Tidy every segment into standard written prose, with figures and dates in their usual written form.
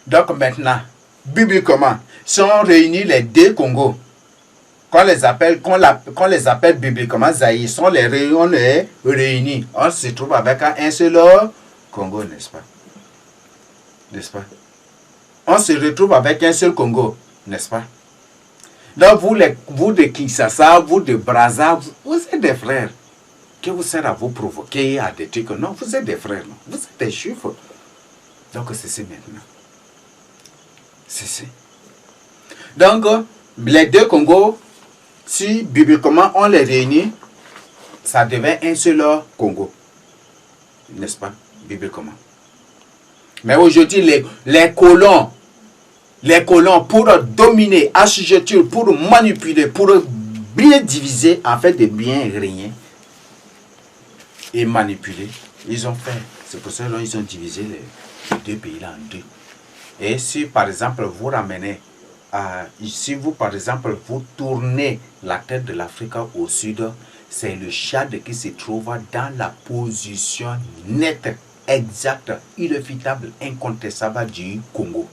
Donc maintenant, bibliquement, si on réunit les deux Congos, qu'on les appelle bibliquement Zaïre, si on les réunit, on se trouve avec un seul Congo, n'est-ce pas? N'est-ce pas? On se retrouve avec un seul Congo, n'est-ce pas? Donc vous de Kinshasa, vous de Brazza, vous êtes des frères. Que vous sert à vous provoquer à des trucs? Non, vous êtes des frères, non? Vous êtes des juifs. Donc c'est maintenant. C'est. Donc les deux Congos, si bibliquement on les réunit, ça devient un seul Congo. N'est-ce pas? Bibliquement. Mais aujourd'hui, les colons, pour dominer, assujettir, pour manipuler, pour bien diviser, en fait, de bien régner et manipuler, ils ont fait. C'est pour ça qu'ils ont divisé les deux pays-là en deux. Et si, par exemple, vous ramenez, si vous, par exemple, vous tournez la tête de l'Afrique au sud, c'est le Tchad qui se trouve dans la position nette, exacte, irréfutable, incontestable du Congo.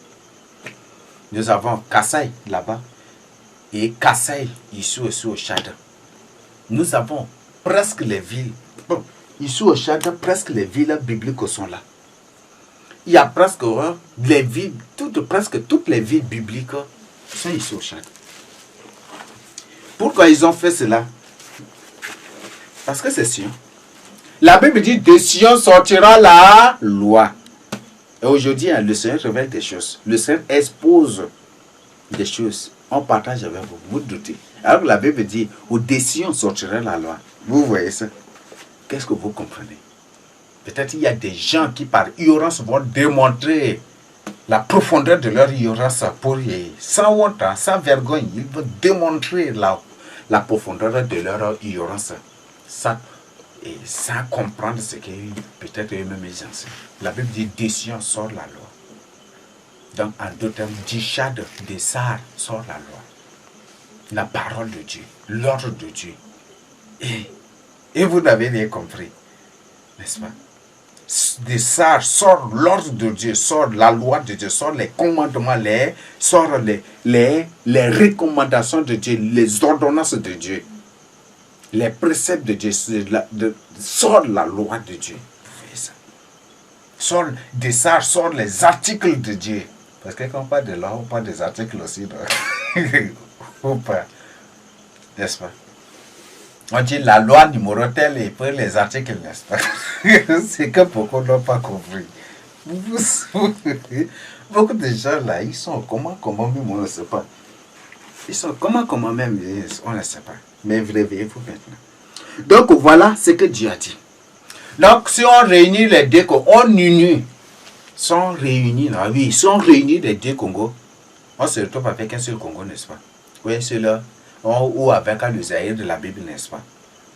Nous avons Kassai là-bas et Kassai ici aussi au Tchad. Nous avons presque les villes. Bon, ici au Tchad, presque les villes bibliques sont là. Il y a presque les villes, presque toutes les villes bibliques sont ici au Tchad. Pourquoi ils ont fait cela? Parce que c'est Sion. La Bible dit de Sion sortira la loi. Et aujourd'hui, le Seigneur révèle des choses. Le Seigneur expose des choses. On partage avec vous. Vous doutez. Alors que la Bible dit de Sion sortira la loi. Vous voyez ça? Qu'est-ce que vous comprenez? Peut-être il y a des gens qui par ignorance vont démontrer la profondeur de leur ignorance sans honte, sans vergogne. Ils vont démontrer la profondeur de leur ignorance sans comprendre ce que peut-être eux-mêmes ils enseignent. La Bible dit de Sion sort la loi. Donc en d'autres termes, du Tchad, des Sahara sort la loi. La parole de Dieu, l'ordre de Dieu. Et vous n'avez rien compris, n'est-ce pas? Des Sahara sort l'ordre de Dieu, sort la loi de Dieu, sort les commandements, sort les recommandations de Dieu, les ordonnances de Dieu. Les préceptes de Dieu, sort la loi de Dieu. Sort des sages, sort les articles de Dieu. Parce que quand on parle de loi, on parle des articles aussi. Ou pas? N'est-ce pas? On dit la loi numéro tel et puis les articles, n'est-ce pas? C'est que beaucoup n'ont pas compris. Beaucoup de gens là, ils sont comment même, on ne sait pas. Ils sont comment même, on ne sait pas. Mais réveillez-vous maintenant. Donc voilà ce que Dieu a dit. Donc si on réunit les deux Congos, on unit, sont réunis, là, oui, sont réunis les deux Congos, on se retrouve avec un seul Congo, n'est-ce pas? Oui, c'est là, ou avec le Zaïre de la Bible, n'est-ce pas?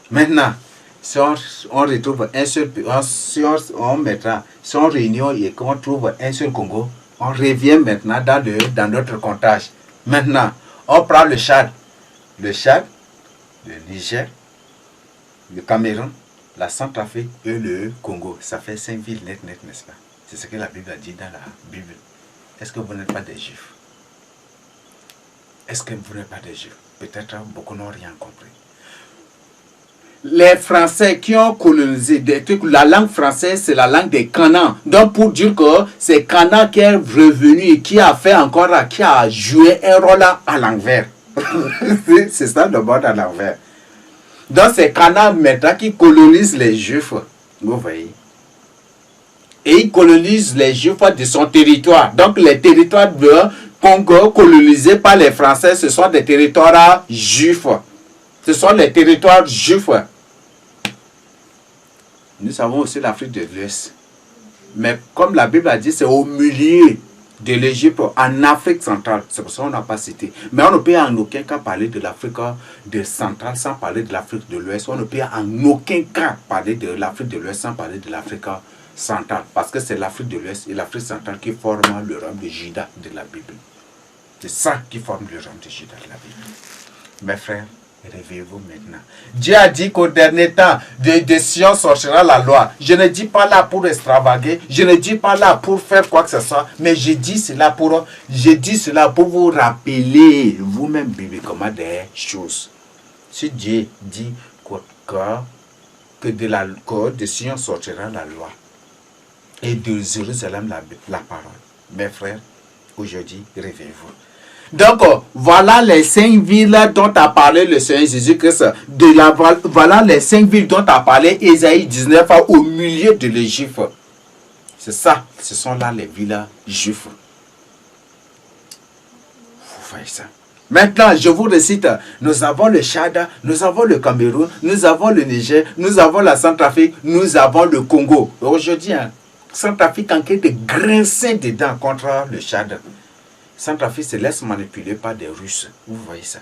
Maintenant, si on retrouve un seul, si on réunit et qu'on trouve un seul Congo, on revient maintenant dans notre comptage. Maintenant, on prend le Tchad, le Niger, le Cameroun, la Centrafrique et le Congo. Ça fait 5 villes net, n'est-ce pas? C'est ce que la Bible a dit dans la Bible. Est-ce que vous n'êtes pas des Juifs? Est-ce que vous n'êtes pas des Juifs? Peut-être beaucoup n'ont rien compris. Les Français qui ont colonisé des trucs, la langue française, c'est la langue des Canans. Donc pour dire que c'est Canaan qui est revenu et qui a fait encore, qui a joué un rôle à l'envers. C'est ça le mode à l'envers. Donc c'est Canaan maintenant qui colonise les Juifs. Vous voyez. Et il colonise les Juifs de son territoire. Donc les territoires de Congo colonisés par les Français, ce sont des territoires juifs. Ce sont les territoires juifs. Nous avons aussi l'Afrique de l'Ouest. Mais comme la Bible a dit, c'est au milieu de l'Égypte, en Afrique centrale. C'est pour ça qu'on n'a pas cité. Mais on ne peut en aucun cas parler de l'Afrique centrale sans parler de l'Afrique de l'Ouest. On ne peut en aucun cas parler de l'Afrique de l'Ouest sans parler de l'Afrique centrale. Parce que c'est l'Afrique de l'Ouest et l'Afrique centrale qui forment le royaume de Juda de la Bible. C'est ça qui forme le royaume de Juda de la Bible. Mes frères, réveillez-vous maintenant. Dieu a dit qu'au dernier temps, de Sion sortira la loi. Je ne dis pas là pour extravaguer, je ne dis pas là pour faire quoi que ce soit, mais je dis cela pour vous rappeler vous-même bibliquement des choses. Si Dieu dit que de Sion sortira la loi et de Jérusalem la parole, mes frères, aujourd'hui, réveillez-vous. Donc, voilà les 5 villes dont a parlé le Seigneur Jésus-Christ. Voilà les 5 villes dont a parlé Ésaïe 19 au milieu de l'Égypte. C'est ça, ce sont là les villes juives. Vous voyez ça. Maintenant, je vous récite, nous avons le Tchad, nous avons le Cameroun, nous avons le Niger, nous avons la Centrafrique, nous avons le Congo. Aujourd'hui, Centrafrique en train de grincer dedans contre le Tchad. Centrafrique se laisse manipuler par des Russes. Vous voyez ça.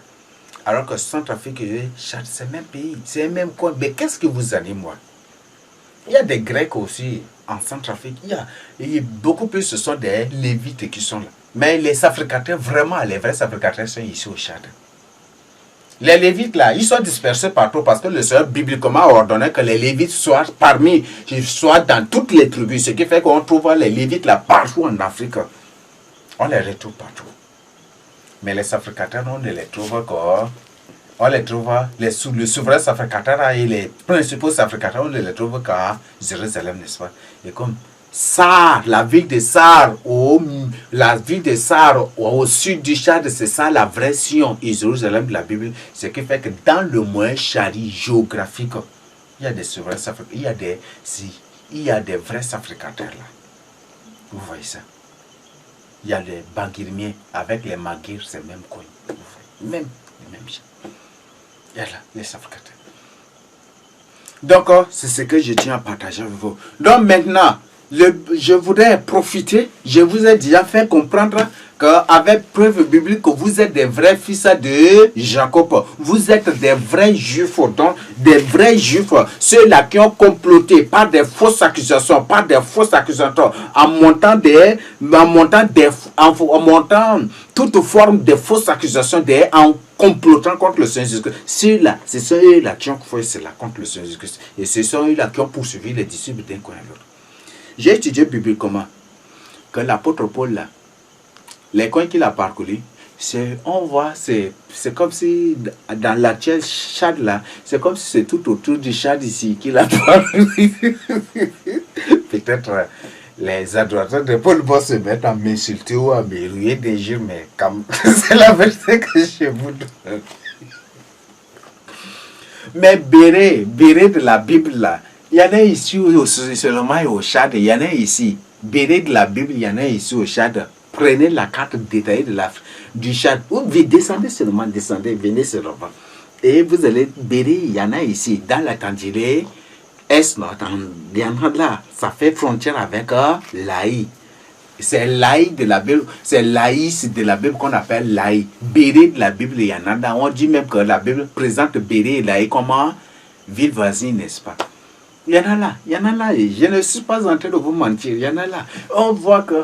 Alors que Centrafrique et Tchad, c'est le même pays, c'est le même coin. Mais qu'est-ce que vous allez, moi? Il y a des Grecs aussi en Centrafrique. Il y a beaucoup plus, ce sont des Lévites qui sont là. Mais les Africataires, vraiment, les vrais Africataires sont ici au Tchad. Les Lévites, là, ils sont dispersés partout parce que le Seigneur bibliquement a ordonné que les Lévites soient soient dans toutes les tribus. Ce qui fait qu'on trouve les Lévites là partout en Afrique. On les retrouve partout. Mais les Africataires, on ne les trouve qu'au... On les trouve, le souverain africain et les principaux africains, on ne les trouve qu'à Jérusalem, n'est-ce pas? Et comme Sar, la ville de Sar, au sud du Tchad, c'est ça la vraie Sion et Jérusalem de la Bible. Ce qui fait que dans le moyen chari géographique, il y a des souverains africains, il y a des vrais africains là. Vous voyez ça? Il y a les Bagirmiens avec les Maguires, c'est le même coin. Même les mêmes gens. Il y a là, les Africains. Donc, c'est ce que je tiens à partager avec vous. Donc maintenant, je voudrais profiter, je vous ai déjà fait comprendre qu'avec preuve biblique que vous êtes des vrais fils de Jacob. Vous êtes des vrais juifs, donc des vrais juifs, ceux-là qui ont comploté par des fausses accusations, en montant toute forme de fausses accusations, en complotant contre le Seigneur Jésus-Christ. Ceux-là, c'est ceux-là qui ont fait cela contre le Seigneur Jésus-Christ. Et ce sont eux-là qui ont poursuivi les disciples d'un coin à l'autre. J'ai étudié bibliquement que l'apôtre Paul, là, les coins qu'il a parcourus, on voit, c'est comme si dans l'actuel Tchad là, c'est comme si c'est tout autour du Tchad ici qu'il a parcouru. Peut-être les adorateurs de Paul vont se mettre à m'insulter ou à me ruer des jours, mais comme c'est la vérité que je vous donne. Mais béret de la Bible là, il y en a ici seulement au Tchad, il y en a ici. Béret de la Bible, il y en a ici au Tchad. Prenez la carte détaillée du Tchad. Vous descendez seulement, venez seulement. Et vous allez, béret, il y en a ici, dans la Tandjilé, est-nord, il y en a là. Ça fait frontière avec l'Aï. C'est l'Aï de la Bible, c'est l'Aïs de la Bible qu'on appelle l'Aï. Béret de la Bible, il y en a là. On dit même que la Bible présente Béret et l'Aï comme ville voisine, n'est-ce pas? Il y en a là, je ne suis pas en train de vous mentir, il y en a là. On voit que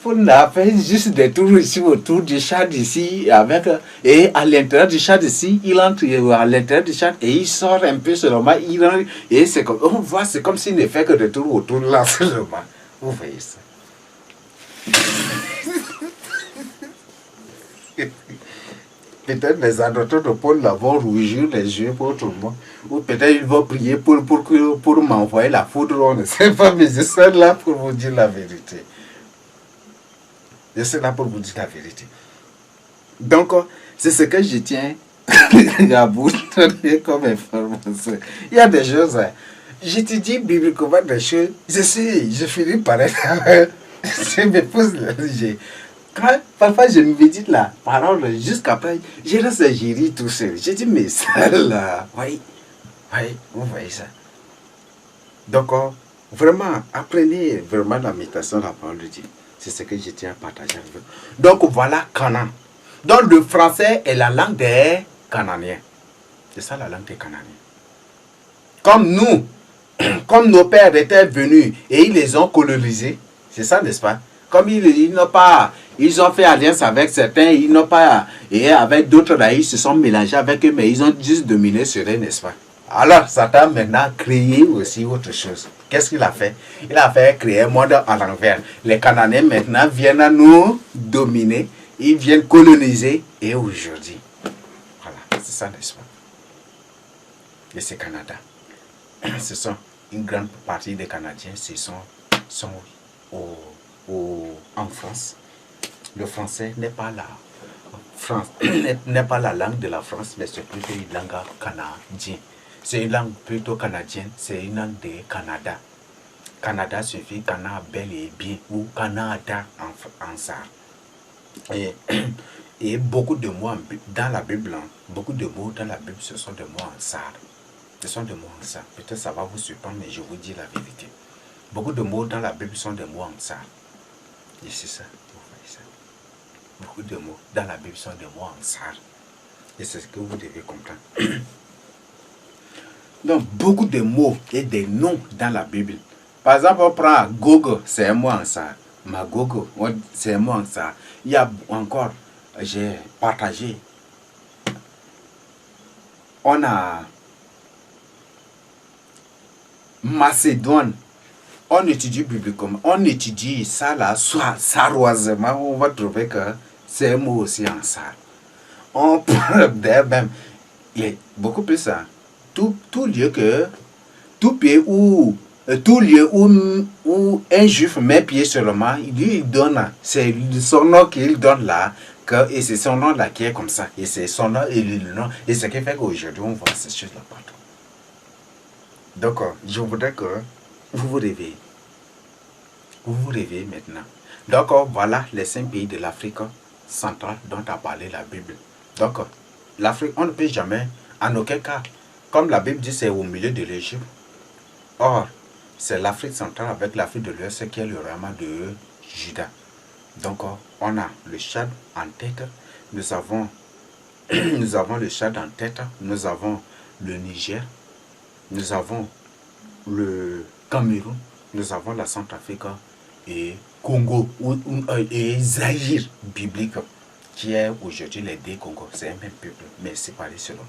Paul a fait juste des tours ici autour du Tchad ici, et à l'intérieur du Tchad ici, il entre à l'intérieur du Tchad et il sort un peu seulement, il rentre, et c'est comme, on voit, c'est comme s'il ne fait que des tours autour là seulement. Vous voyez ça. Peut-être les adorateurs de Paul vont rougir les yeux pour tout le monde. Ou peut-être ils vont prier pour m'envoyer la foudre. On ne sait pas, mais je suis là pour vous dire la vérité. Je suis là pour vous dire la vérité. Donc, c'est ce que je tiens à vous donner comme information. Il y a des choses, j'étudie bibliquement des choses, je finis par être... je me pose parfois je me médite la parole jusqu'après, je reste j'ai ri tout seul. Je dis mais ça là, oui, vous voyez ça. Donc vraiment, apprenez vraiment la méditation de la parole de Dieu. C'est ce que je tiens à partager avec vous. Donc voilà Canaan. Donc le français est la langue des Cananéens. C'est ça la langue des Cananéens. Comme nos pères étaient venus et ils les ont colonisés, c'est ça n'est-ce pas? Comme ils n'ont pas Ils ont fait alliance avec certains, ils n'ont pas, et avec d'autres là, ils se sont mélangés avec eux, mais ils ont juste dominé sur eux, n'est-ce pas? Alors, Satan maintenant créé aussi autre chose. Qu'est-ce qu'il a fait? Il a fait créer un monde à l'envers. Les Cananéens maintenant viennent à nous dominer, ils viennent coloniser, et aujourd'hui, voilà, c'est ça, n'est-ce pas? Et c'est Canada. Ce sont une grande partie des Canadiens, sont en France. Le français n'est pas n'est pas la langue de la France, mais c'est plutôt une langue canadienne. C'est une langue plutôt canadienne, c'est une langue du Canada. Canada suffit Cana bel et bien ou Canada en sarre. Et beaucoup de mots dans la Bible, beaucoup de mots dans la Bible, ce sont des mots en sarre. Ce sont des mots en sarre. Peut-être ça va vous surprendre, mais je vous dis la vérité. Beaucoup de mots dans la Bible sont des mots en sarre. Et c'est ça, vous voyez ça. Beaucoup de mots dans la Bible sont des mots en sarre. Et c'est ce que vous devez comprendre. Donc, beaucoup de mots et des noms dans la Bible. Par exemple, on prend Gogo, c'est un mot en sarre. Magogo, c'est un mot en sarre. Il y a encore, j'ai partagé. On a Macédoine. On étudie bibliquement, on étudie ça là, soit sarroisement, on va trouver que c'est un mot aussi en sarre. On prend même, il est beaucoup plus ça. Tout lieu où un juif met pied seulement, il donne, c'est son nom qu'il donne là, et c'est son nom là qui est comme ça, et c'est son nom et le nom, et ce qui fait qu'aujourd'hui on voit ces choses là partout. Donc, je voudrais que vous vous réveillez. Vous vous réveillez maintenant. Donc, voilà les 5 pays de l'Afrique centrale dont a parlé la Bible. Donc, l'Afrique, on ne peut jamais, en aucun cas, comme la Bible dit, c'est au milieu de l'Égypte. Or, c'est l'Afrique centrale avec l'Afrique de l'Ouest qui est le ramas de Juda. Donc, on a le Tchad en tête. Nous avons le Tchad en tête. Nous avons le Niger. Nous avons le Cameroun. Nous avons la Centrafrique et Congo et Zaïre biblique, qui est aujourd'hui les deux Congos. C'est un même peuple, mais séparé seulement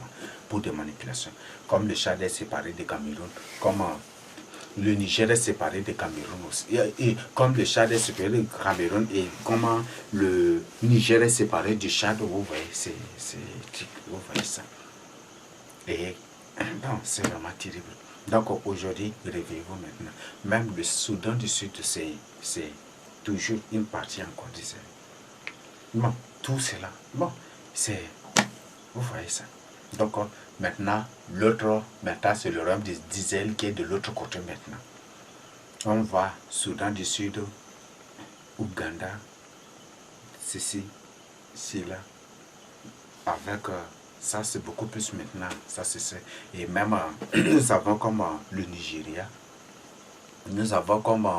pour des manipulations. Comme le Tchad est séparé du Cameroun, comme le Niger est séparé du Cameroun aussi. Et comme le Tchad est séparé du Cameroun et comment le Niger est séparé du Tchad, vous voyez, vous voyez ça. Et non, c'est vraiment terrible. Donc aujourd'hui, réveillez-vous maintenant. Même le Soudan du Sud, c'est toujours une partie encore d'Israël. Bon, tout cela, bon, c'est, vous voyez ça. Donc maintenant, c'est le royaume d'Israël qui est de l'autre côté maintenant. On va Soudan du Sud, Ouganda, ceci, là, avec ça c'est beaucoup plus maintenant, ça c'est et même nous avons comme le Nigeria, nous avons comme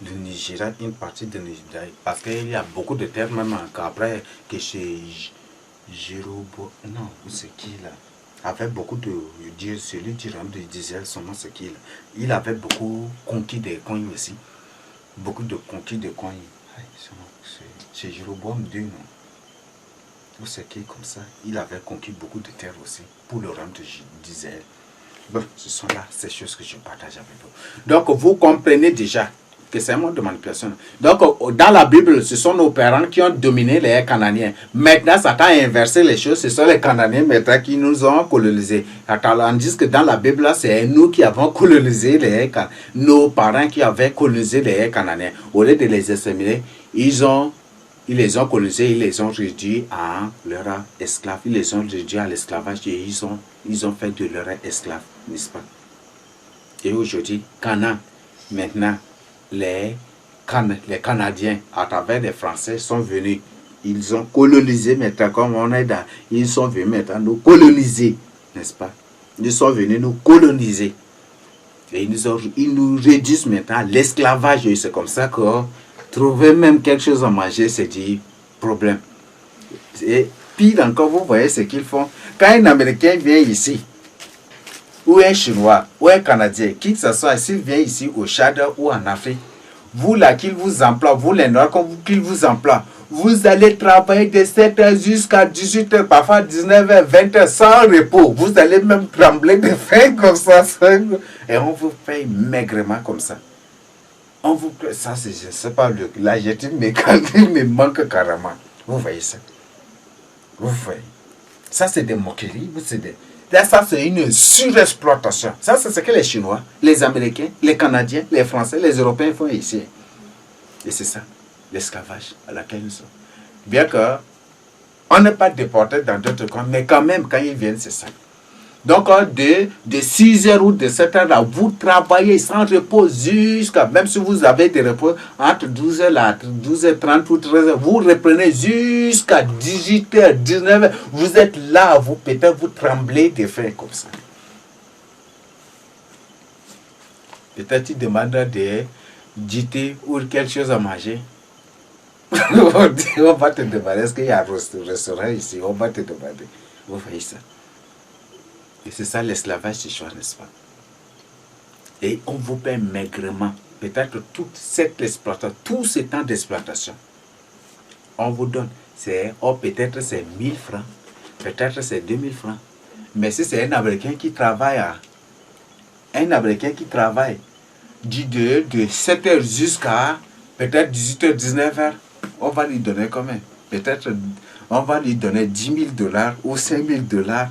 le Nigeria, une partie de Nigeria, parce qu'il y a beaucoup de terres même qu'après que chez Jérobo, non, c'est qui là, avait beaucoup de Dieu, celui du royaume d'Israël, son nom c'est qui là, il avait beaucoup conquis des coins aussi, beaucoup de conquis de coins, c'est Jéroboam II, non. C'est qui comme ça, il avait conquis beaucoup de terres aussi pour le royaume d'Israël. Bon, ce sont là ces choses que je partage avec vous. Donc, vous comprenez déjà que c'est un mode de manipulation. Donc, dans la Bible, ce sont nos parents qui ont dominé les Cananéens. Maintenant, Satan a inversé les choses. Ce sont les Cananéens maintenant qui nous ont colonisés. On dit que dans la Bible, c'est nous qui avons colonisé nos parents qui avaient colonisé les Cananéens. Au lieu de les exterminer, ils les ont colonisés, ils les ont réduits à leurs esclaves. Ils les ont réduits à l'esclavage et ils ont fait de leurs esclaves, n'est-ce pas? Et aujourd'hui, Canaan, maintenant, les Canadiens, à travers les Français, sont venus. Ils ont colonisé maintenant, comme on est dans. Ils sont venus maintenant nous coloniser, n'est-ce pas? Ils sont venus nous coloniser. Et ils nous réduisent maintenant à l'esclavage. Et c'est comme ça que trouver même quelque chose à manger, c'est du problème. Et pire encore, vous voyez ce qu'ils font. Quand un Américain vient ici, ou un Chinois, ou un Canadien, qui que ce soit, s'il vient ici au Tchad ou en Afrique, vous là qu'il vous emploie, vous les Noirs qu'il vous emploie, vous allez travailler de 7h jusqu'à 18h, parfois 19h, 20h sans repos. Vous allez même trembler de faim comme ça. Et on vous paye maigrement comme ça. On vous paye, ça c'est, je ne sais pas, l'adjectif me manque carrément. Vous voyez ça? Vous voyez? Ça c'est des moqueries, ça c'est une surexploitation. Ça c'est ce que les Chinois, les Américains, les Canadiens, les Français, les Européens font ici. Et c'est ça, l'esclavage à laquelle nous sommes. Bien que on n'est pas déporté dans d'autres coins, mais quand même quand ils viennent c'est ça. Donc de 6h ou de 7h là, vous travaillez sans repos jusqu'à, même si vous avez des repos entre 12h là, 12h30 ou 13h, vous reprenez jusqu'à 18h, 19h, vous êtes là, vous peut-être vous tremblez de faim comme ça. Peut-être tu demandes de jeter ou quelque chose à manger. On va te demander, est-ce qu'il y a un restaurant ici? On va te demander. Vous voyez ça? Et c'est ça l'esclavage du choix, n'est-ce pas? Et on vous paie maigrement. Peut-être toute cette exploitation, tout ce temps d'exploitation, on vous donne. Peut-être c'est 1000 francs, peut-être c'est 2000 francs. Mais si c'est un Américain qui travaille, de 7h jusqu'à peut-être 18h, 19h, on va lui donner combien? Peut-être on va lui donner $10,000 ou $5,000.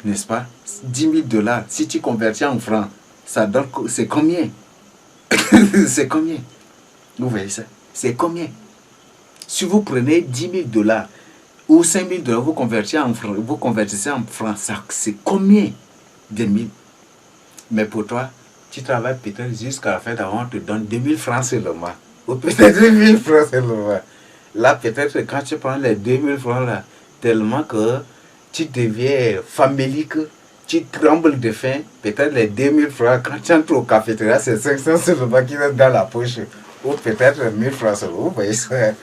N'est-ce pas? $10,000. Si tu convertis en francs, ça donne, c'est combien? C'est combien? Vous voyez ça? C'est combien? Si vous prenez $10,000 ou $5,000, vous convertissez en francs, c'est combien de mille? Mais pour toi, tu travailles peut-être jusqu'à la fin d'avant, on te donne 2000 francs seulement. Ou peut-être 1000 francs seulement. Là, peut-être quand tu prends les 2000 francs là, tellement que tu deviens famélique, tu trembles de faim, peut-être les 2000 francs, quand tu entres au cafétéria, c'est 500 seulement qui restent dans la poche, ou peut-être 1000 francs seulement, vous voyez ça.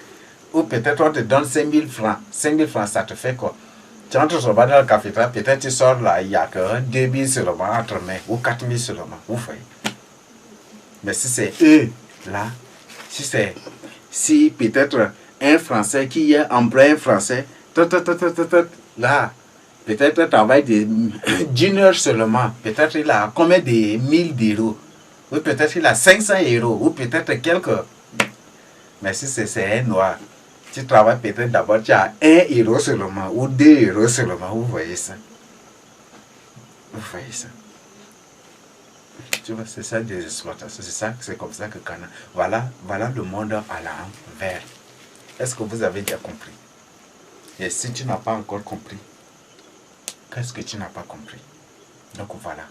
Ou peut-être on te donne 5000 francs. 5000 francs, ça te fait quoi? Tu entres seulement dans le cafétéria, peut-être tu sors là, il n'y a que 2000 seulement entre mains, ou 4000 seulement, vous voyez. Mais si c'est eux, là, si peut-être un Français qui emploie un Français, là, peut-être travaille d'une heure seulement. Peut-être il a combien de 1000 €? Ou peut-être il a 500 €. Ou peut-être quelques. Mais si c'est un noir, tu travailles peut-être d'abord, tu as 1 € seulement. Ou 2 € seulement. Vous voyez ça? Vous voyez ça? Tu vois, c'est ça des exploitations. C'est comme ça que Canaan. Voilà le monde à l'envers. Est-ce que vous avez déjà compris? Et si tu n'as pas encore compris, qu'est-ce que tu n'as pas compris? Donc voilà.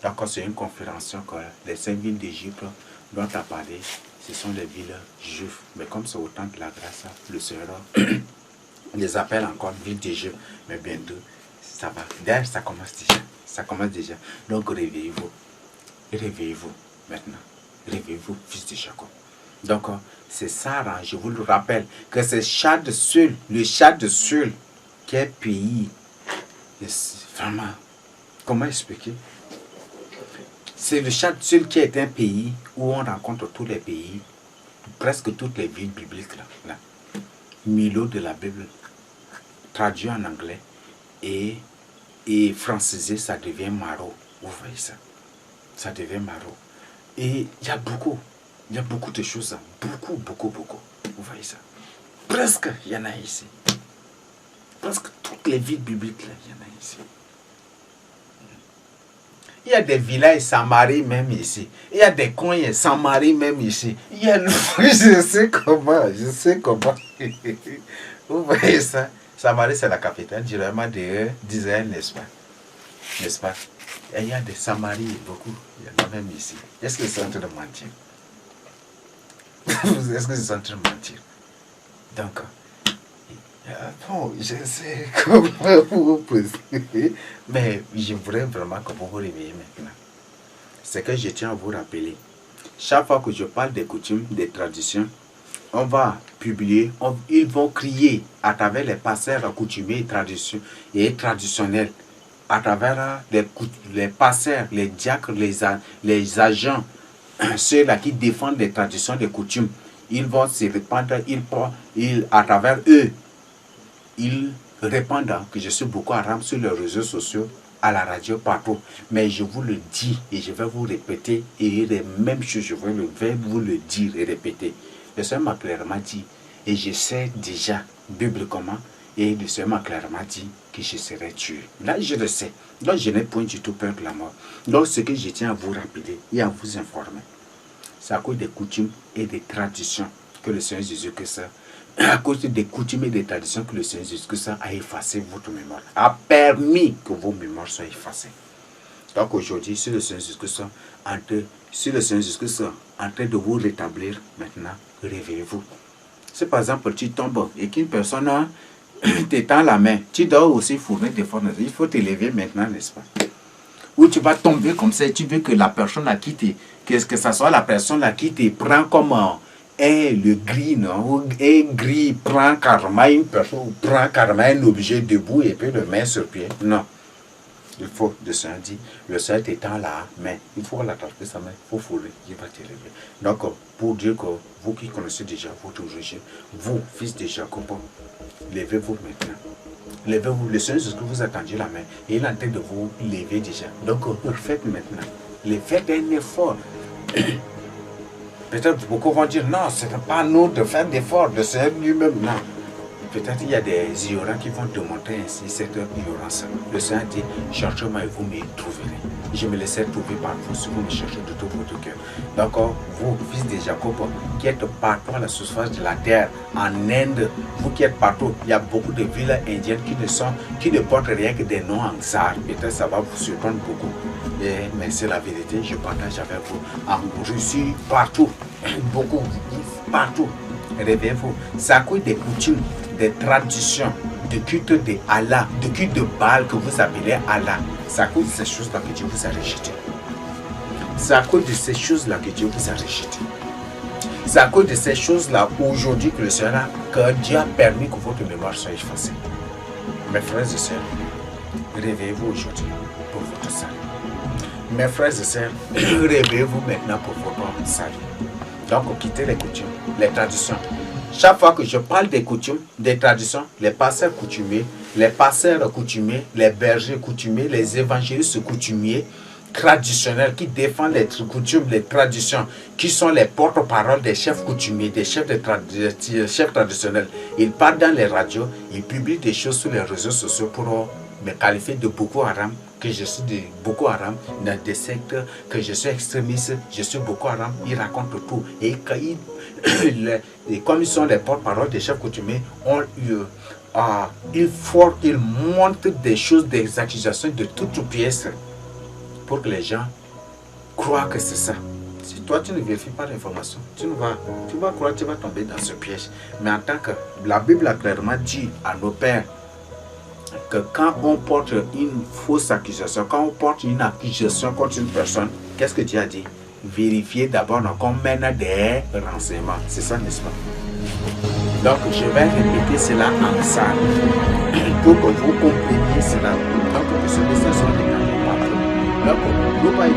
Donc c'est une conférence que les 5 villes d'Égypte dont tu as parlé, ce sont les villes juives. Mais comme c'est au temps de la grâce, le Seigneur les appelle encore villes d'Égypte. Mais bientôt, ça va. D'ailleurs, ça commence déjà. Ça commence déjà. Donc réveillez-vous. Réveillez-vous maintenant. Réveillez-vous, fils de Jacob. Donc, c'est ça, je vous le rappelle, que c'est le Tchad de Sul, qui est pays. Vraiment, comment expliquer? C'est le Tchad de Sul qui est un pays où on rencontre tous les pays, presque toutes les villes bibliques. Là. Milo de la Bible, traduit en anglais, et francisé, ça devient Maro. Vous voyez ça? Ça devient Maro. Et il y a beaucoup de choses. Beaucoup. Vous voyez ça? Presque, il y en a ici. Presque toutes les villes bibliques, là, il y en a ici. Il y a des villages sans mari même ici. Il y a des coins sans mari même ici. Il y a je sais comment. Vous voyez ça? Samarie, c'est la capitale directement d'Israël, n'est-ce pas? N'est-ce pas? Et il y a des Samaries, beaucoup. Il y en a même ici. Est-ce qu'ils sont en train de mentir? Est-ce qu'ils sont en train de mentir? Donc, bon, je sais comment vous poser. Mais je voudrais vraiment que vous vous réveillez maintenant. C'est que je tiens à vous rappeler. Chaque fois que je parle des coutumes, des traditions, on va publier, ils vont crier à travers les pasteurs coutumiers et traditionnels, à travers les pasteurs, les diacres, les agents ceux-là qui défendent les traditions, les coutumes, ils vont se répandre, à travers eux, ils répandent que je suis Boko Haram sur les réseaux sociaux, à la radio, partout. Mais je vous le dis et je vais vous répéter, et les mêmes choses, je vais vous le dire et répéter. Le Seigneur m'a clairement dit, et je sais déjà, bibliquement, et le Seigneur m'a clairement dit que je serai tué. Là, je le sais. Donc, je n'ai point du tout peur de la mort. Donc, ce que je tiens à vous rappeler et à vous informer, c'est à cause des coutumes et des traditions que le Seigneur Jésus-Christ, à cause des coutumes et des traditions que le Seigneur Jésus-Christ a effacé votre mémoire, a permis que vos mémoires soient effacées. Donc aujourd'hui, si le Seigneur Jésus-Christ est en train de vous rétablir maintenant, réveillez-vous. Si par exemple tu tombes et qu'une personne t'étend la main, tu dois aussi fournir des forces. Il faut te lever maintenant, n'est-ce pas? Ou tu vas tomber comme ça et tu veux que la personne à qui t'es, que ça soit la personne à qui te prend comme le gris, non? Ou un gris prend carrément une personne, prend carrément un objet debout et puis le met sur pied. Non. Il faut, le Seigneur dit, le Seigneur t'étend la main, il faut l'attraper sa main, il faut fouler, il va te lever. Donc, pour dire que vous qui connaissez déjà votre origine, vous, fils de Jacob, levez-vous maintenant. Levez-vous, le Seigneur Jésus vous a tendu la main et il est en train de vous lever déjà. Donc, refaites maintenant. Faites un effort. Peut-être beaucoup vont dire non, ce n'est pas à nous de faire d'efforts, de Seigneur lui-même. Non. Peut-être il y a des ignorants qui vont démontrer ainsi cette ignorance. Le Seigneur dit, cherchez-moi et vous me trouverez. Je me laisserai trouver par vous si vous me cherchez de tout votre cœur. Donc, vous, fils de Jacob, qui êtes partout à la surface de la terre, en Inde, vous qui êtes partout, il y a beaucoup de villes indiennes qui ne portent rien que des noms en tsar. Peut-être ça va vous surprendre beaucoup. Mais c'est la vérité, je partage avec vous. En Russie, partout, beaucoup, partout. Réveillez-vous. C'est à cause des coutumes, des traditions, de culte de Allah, de culte de Baal que vous appelez Allah. C'est à cause de ces choses-là que Dieu vous a rejeté. C'est à cause de ces choses-là que Dieu vous a rejeté. C'est à cause de ces choses-là aujourd'hui que que Dieu a permis que votre mémoire soit effacée. Mes frères et sœurs, réveillez-vous aujourd'hui pour votre salut. Mes frères et sœurs, réveillez-vous maintenant pour votre salut. Donc, quittez les coutumes, les traditions. Chaque fois que je parle des coutumes, des traditions, les pasteurs coutumiers, les bergers coutumiers, les évangélistes coutumiers, traditionnels qui défendent les coutumes, les traditions, qui sont les porte-parole des chefs coutumiers, des chefs traditionnels. Ils parlent dans les radios, ils publient des choses sur les réseaux sociaux pour me qualifier de Boko Haram, que je suis de Boko Haram, dans des sectes, que je suis extrémiste, je suis Boko Haram. Ils racontent tout. Et comme ils sont les porte-parole des chefs coutumiers, ils montrent des choses, des accusations de toutes pièces pour que les gens croient que c'est ça. Si toi tu ne vérifies pas l'information, tu vas croire, tu vas tomber dans ce piège. Mais en tant que la Bible a clairement dit à nos pères que quand on porte une fausse accusation, quand on porte une accusation contre une personne, qu'est-ce que Dieu a dit? Vérifiez d'abord qu'on mène des renseignements. C'est ça, n'est-ce pas? Donc, je vais répéter cela en salle pour que vous compreniez cela. Donc, que ce message soit déclaré partout. Donc, nous va y